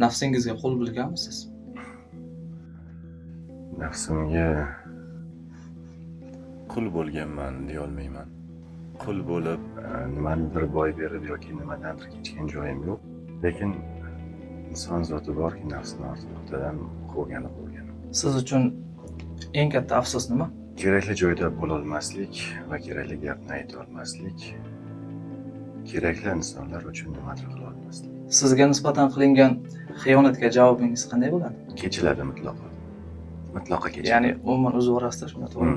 nafsingizga qul bo'lganmisiz? Nafsimga qul bo'lganman deya olmayman. Qul bo'lib nimanidir boy berib yoki nimadandir kechgan joyim yo'q. Lekin inson zoti borki, nafsini ortidan quvgan. Siz uchun eng katta afsus nima? Kerakli joyda bo'la olmaslik va kerakli gapni ayta olmaslik, kerakli insonlar uchun nimadir qila olmaslik. Sizga nisbatan qilingan xiyonatga javobingiz qanday bo'ladi? Kechiladi mutlaqo. Mutlaqo kechiladi. Ya'ni umuman o'z orasida shunday to'g'ri.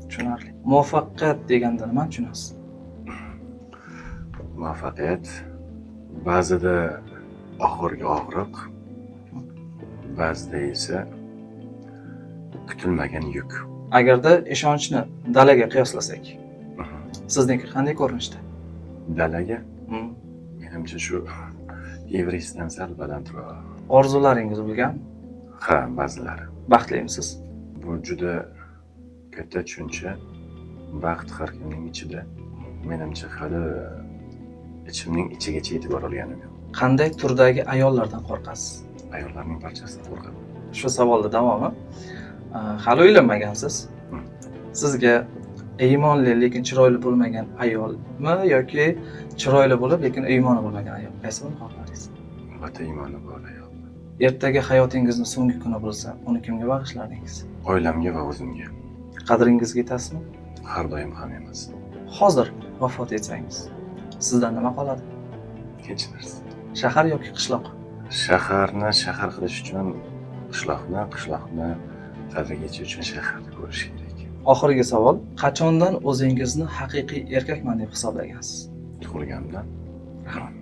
Tushunarli. Muvaffaqiyat deganda nima tushunasiz? Muvaffaqiyat ba'zida oxirgi og'riq, ba'zida esa kutilmagan yuk. Agarda ishonchni dalaga qiyoslasak, sizniki qanday ko'rinishda? Dalaga menimcha shu Everestdan sal balandroq. Orzularingiz bo'lganmi? Ha, ba'zilari. Baxtlimisiz? Bu juda katta tushuncha. Baxt har kimning ichida. Menimcha hali ichimning ichigacha yetib bora olganim yo'q. Qanday turdagi ayollardan qo'rqasiz? Ayollarning barchasidan qo'rqaman. Shu savolda davomi. Hali uylanmagansiz. Sizga iymonli lekin chiroyli bo'lmagan ayolmi yoki chiroyli bo'lib lekin iymoni bo'lmagan ayol? Qaysi birini xohlardingiz? Albatta iymoni bor ayol. Ertaga hayotingizning so'nggi kuni bo'lsa, uni kimga bag'ishlardingiz? Oilamga va o'zimga. Qadringizga yetasizmi? Har doim ham emas. Hozir vafot etsangiz, sizdan nima qoladi? Hech narsa. Shahar yoki qishloq? Shaharni shahar qilish uchun qishloqni qadriga yetish uchun shaharni ko'rish kerak. Oxirgi savol, qachondan o'zingizni haqiqiy erkakman deb hisoblagansiz? Tug'ilgandan. Rahmat.